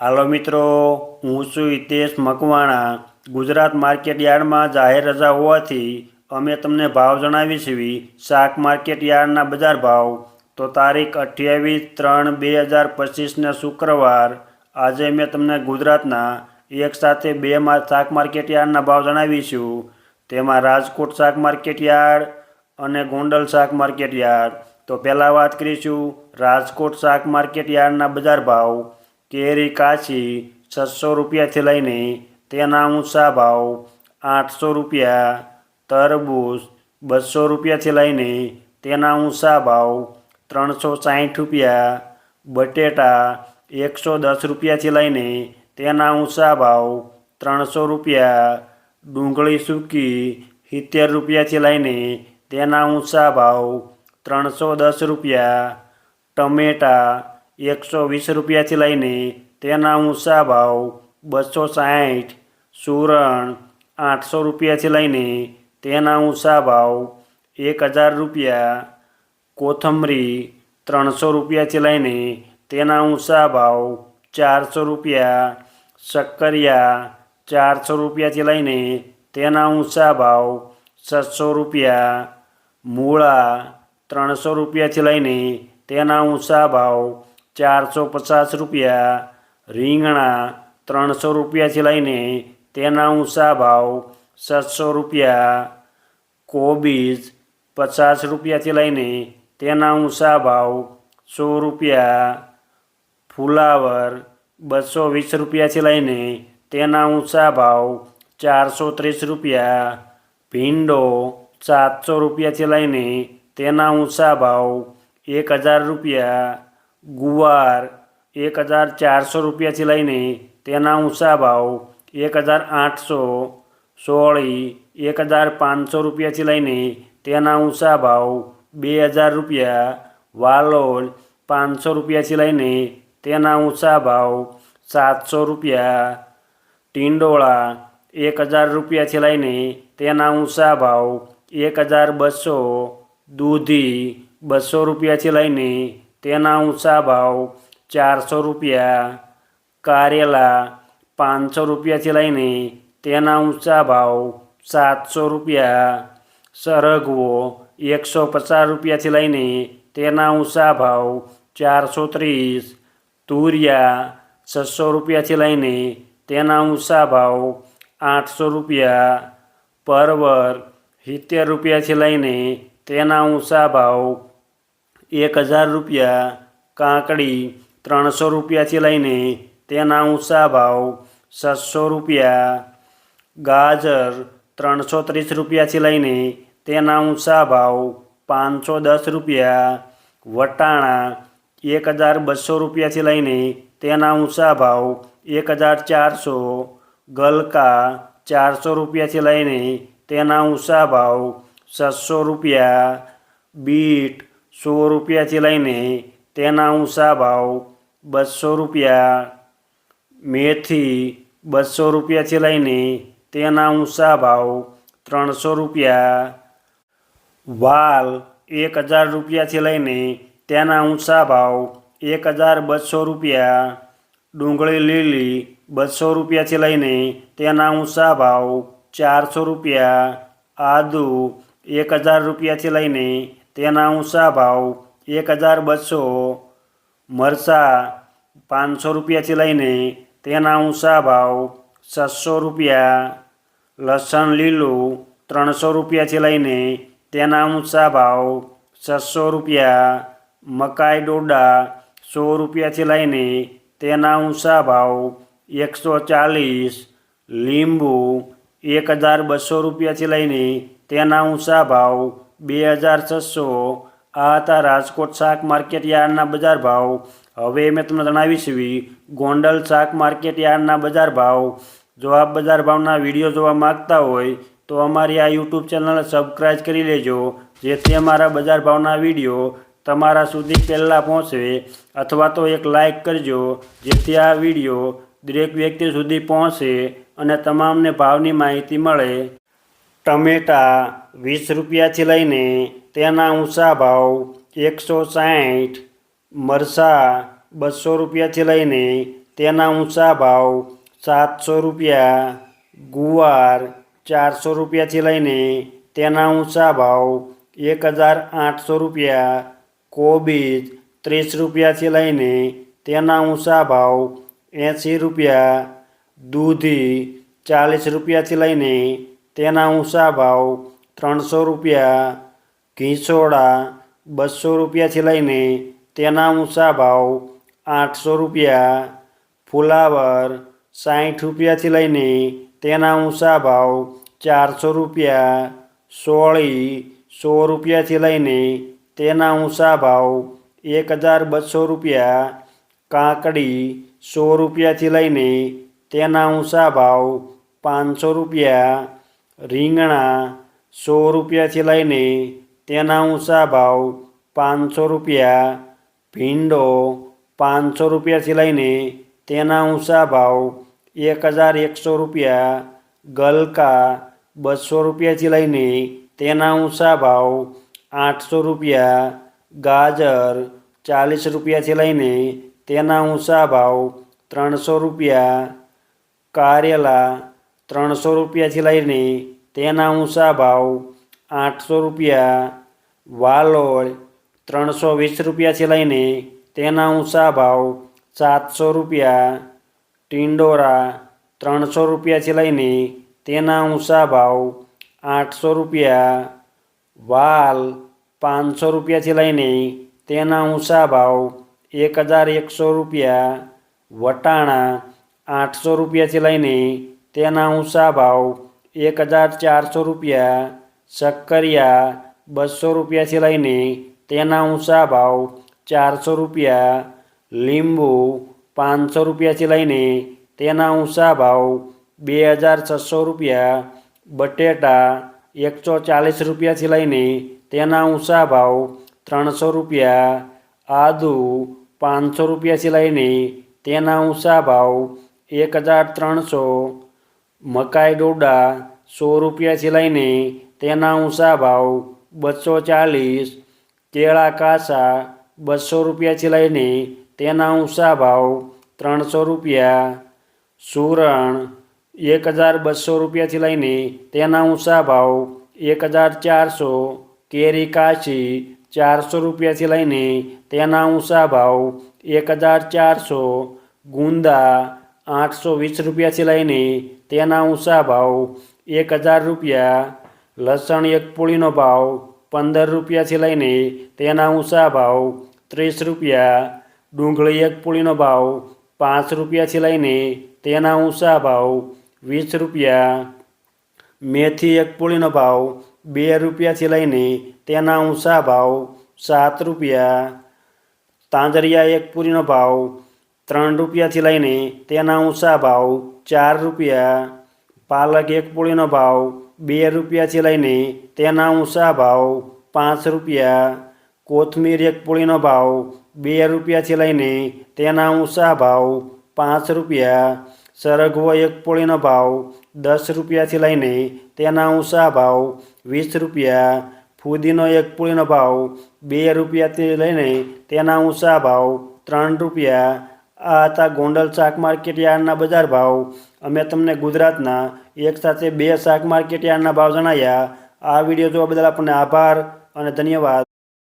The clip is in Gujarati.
હાલો મિત્રો, હું છું હિતેશ મકવાણા। ગુજરાત માર્કેટ યાર્ડમાં જાહેર રજા હોવાથી અમે તમને ભાવ જણાવીશું। શાક માર્કેટ યાર્ડના બજાર ભાવ તો તારીખ 28/3/2025 શુક્રવાર આજે મેં તમને ગુજરાતના એક સાથે બે શાક માર્કેટ યાર્ડના ભાવ જણાવીશું। તેમાં રાજકોટ શાક માર્કેટ યાર્ડ અને ગોંડલ શાક માર્કેટ યાર્ડ। તો પહેલાં વાત કરીશું રાજકોટ શાક માર્કેટ યાર્ડના બજાર ભાવ। કેરી કાચી 600 રૂપિયાથી લઈને તેના ઊંચા ભાવ 800 રૂપિયા। તરબૂચ 200 રૂપિયાથી લઈને તેના ઊંચા ભાવ 360 રૂપિયા। બટેટા 110 રૂપિયાથી લઈને તેના ઊંચા ભાવ 300 રૂપિયા। ડુંગળી સૂકી 70 રૂપિયાથી લઈને તેના ઊંચા ભાવ 310 રૂપિયા। ટમેટા 120 રૂપિયાથી લઈને તેના ઊંચા ભાવ 260। સુરણ 800 રૂપિયાથી લઈને તેના ઊંચા ભાવ 1000 રૂપિયા। કોથમરી 300 રૂપિયાથી લઈને તેના ઊંચા ભાવ 400 રૂપિયા। શક્કરિયા 400 રૂપિયાથી લઈને તેના ઊંચા ભાવ 600 રૂપિયા। મૂળા 300 રૂપિયાથી લઈને તેના ઊંચા ભાવ 450 રૂપિયા। રીંગણા 300 રૂપિયાથી લઈને તેના ઊંચા ભાવ 700 રૂપિયા। કોબીજ 50 રૂપિયાથી લઈને તેના ઊંચા ભાવ 100 રૂપિયા। ફુલાવર 220 રૂપિયાથી લઈને તેના ઊંચા ભાવ 430 રૂપિયા। ભીંડો 700 રૂપિયાથી લઈને તેના ઊંચા ભાવ 1000 રૂપિયા। ગુવાર 1400 રૂપિયાથી લઈને તેના ઊંચા ભાવ 1800। સોળી 1500 રૂપિયાથી લઈને તેના ઊંચા ભાવ 2000 રૂપિયા। વાલોલ 500 રૂપિયાથી લઈને તેના ઊંચા ભાવ 700 રૂપિયા। ટીંડોળા 1000 રૂપિયાથી લઈને તેના ઊંચા ભાવ 1200। દૂધી 200 રૂપિયાથી લઈને તેના ઊંચા ભાવ 400 રૂપિયા। કારેલા 500 રૂપિયાથી લઈને તેના ઊંચા ભાવ 700 રૂપિયા। સરગવો 150 રૂપિયાથી લઈને તેના ઊંચા ભાવ 430। તુરિયા 600 રૂપિયાથી લઈને તેના ઊંચા ભાવ 800 રૂપિયા। પરવર 70 રૂપિયાથી લઈને તેના ઊંચા ભાવ 1000 રૂપિયા। કાકડી 300 રૂપિયાથી લઈને તેના ઊંચા ભાવ 600 રૂપિયા। ગાજર 330 રૂપિયાથી લઈને તેના ઊંચા ભાવ 510 રૂપિયા। વટાણા 1200 રૂપિયાથી લઈને તેના ઊંચા ભાવ 1400। ગલકા 400 રૂપિયાથી લઈને તેના ઊંચા ભાવ 600 રૂપિયા। બીટ 100 રૂપિયાથી લઈને તેના ઊંચા ભાવ 200 રૂપિયા। મેથી 200 રૂપિયાથી લઈને તેના ઊંચા ભાવ 300 રૂપિયા। વાલ 1000 રૂપિયાથી લઈને તેના ઊંચા ભાવ 1200 રૂપિયા। ડુંગળી લીલી 200 રૂપિયાથી લઈને તેના ઊંચા ભાવ 400 રૂપિયા। આદુ 1000 રૂપિયાથી લઈને તેના ઊંચા ભાવ 1200। મરચાં 500 રૂપિયાથી લઈને તેના ઊંચા ભાવ 600 રૂપિયા। લસણ લીલું 300 રૂપિયાથી લઈને તેના ઊંચા ભાવ 600 રૂપિયા। મકાઈ ડોડા 100 રૂપિયાથી લઈને તેના ઊંચા ભાવ 140। લીંબુ 1200 રૂપિયાથી લઈને તેના ઊંચા ભાવ 2600। આ હતા રાજકોટ શાક માર્કેટ યાર્ડના બજાર ભાવ। હવે મેં તમને જણાવીશું ગોંડલ શાક માર્કેટ યાર્ડના બજાર ભાવ। જો આપ બજાર ભાવના વિડીયો જોવા માગતા હોય તો અમારી આ યુટ્યુબ ચેનલને સબસ્ક્રાઈબ કરી લેજો, જેથી અમારા બજાર ભાવના વિડીયો તમારા સુધી પહેલાં પહોંચે, અથવા તો એક લાઈક કરજો, જેથી આ વિડીયો દરેક વ્યક્તિ સુધી પહોંચે અને તમામને ભાવની માહિતી મળે। ટમેટા 20 રૂપિયાથી લઈને તેના ઊંચા ભાવ 160। મરચાં 200 રૂપિયાથી લઈને તેના ઊંચા ભાવ 700 રૂપિયા, ગુવાર 400 રૂપિયાથી લઈને તેના ઊંચા ભાવ 1800 રૂપિયા, કોબીજ 30 રૂપિયાથી લઈને તેના ઊંચા ભાવ 80 રૂપિયા, દૂધી 40 રૂપિયાથી લઈને તેના ઊંચા ભાવ 300 રૂપિયા, ઘીસોડા 200 રૂપિયાથી લઈને તેના ઊંચા ભાવ 800 રૂપિયા, ફુલાવર 60 રૂપિયાથી લઈને તેના ઊંચા ભાવ 400 રૂપિયા, સોળી 100 રૂપિયાથી લઈને તેના ઊંચા ભાવ 1200 રૂપિયા, કાકડી 100 રૂપિયાથી લઈને તેના ઊંચા ભાવ 500 રૂપિયા, રીંગણા 100 રૂપિયાથી લઈને તેના ઊંચા ભાવ 500 રૂપિયા, ભીંડો 500 રૂપિયાથી લઈને તેના ઊંચા ભાવ 1100 રૂપિયા, ગલકા 200 રૂપિયાથી લઈને તેના ઊંચા ભાવ 800 રૂપિયા, ગાજર 40 રૂપિયાથી લઈને તેના ઊંચા ભાવ 300 રૂપિયા, કારેલા 300 રૂપિયાથી લઈને તેના ઊંચા ભાવ 800 રૂપિયા, વાલોળ 320 રૂપિયાથી લઈને તેના ઊંચા ભાવ 700 રૂપિયા, ટિંડોરા 300 રૂપિયાથી લઈને તેના ઊંચા ભાવ 800 રૂપિયા, વાલ 500 રૂપિયાથી લઈને તેના ઊંચા ભાવ 1100 રૂપિયા, વટાણા 800 રૂપિયાથી લઈને તેના ઊંચા ભાવ 1400 રૂપિયા, શક્કરિયા 200 રૂપિયાથી લઈને તેના ઊંચા ભાવ 400 રૂપિયા, લીંબુ 500 રૂપિયાથી લઈને તેના ઊંચા ભાવ 2600 રૂપિયા, બટેટા 140 રૂપિયાથી લઈને તેના ઊંચા ભાવ 300 રૂપિયા, આદુ 500 રૂપિયાથી લઈને તેના ઊંચા ભાવ 1300, મકાઈ ડોડા 100 રૂપિયાથી લઈને તેના ઊંચા ભાવ 240, કેળા કાચા 200 રૂપિયાથી લઈને તેના ઊંચા ભાવ 300 રૂપિયા, સુરણ 1200 રૂપિયાથી લઈને તેના ઊંચા ભાવ 1400, કેરી કાચી 400 રૂપિયાથી લઈને તેના ઊંચા ભાવ 1400, ગુંદા 820 રૂપિયાથી લઈને તેના ઊંચા ભાવ 1000 રૂપિયા, લસણ એક પૂળીનો ભાવ 15 રૂપિયાથી લઈને તેના ઊંચા ભાવ 30 રૂપિયા, ડુંગળી એક પૂળીનો ભાવ 5 રૂપિયાથી લઈને તેના ઊંચા ભાવ 20 રૂપિયા, મેથી એક પૂળીનો ભાવ 2 રૂપિયાથી લઈને તેના ઊંચા ભાવ 7 રૂપિયા, તાંજરિયા એક પૂળીનો ભાવ 3 રૂપિયાથી લઈને તેના ઊંચા ભાવ 4 રૂપિયા, પાલક એક પૂળીનો ભાવ 2 રૂપિયાથી લઈને તેના ઊંચા ભાવ 5 રૂપિયા, કોથમીર એક પૂળીનો ભાવ 2 રૂપિયાથી લઈને તેના ઊંચા ભાવ 5 રૂપિયા, સરગવો એક પૂળીનો ભાવ 10 રૂપિયાથી લઈને તેના ઊંચા ભાવ 20 રૂપિયા, ફુદીનો એક પૂળીનો ભાવ 2 રૂપિયાથી લઈને તેના ઊંચા ભાવ 3 રૂપિયા. આ હતા ગોંડલ શાક માર્કેટ યાર્ડના બજાર ભાવ. અમે તમને ગુજરાતના એક સાથે 2 શાક માર્કેટ યાર્ડના ભાવ જણાવ્યા. આ વિડીયો જોવા બદલ આપણને આભાર અને ધન્યવાદ.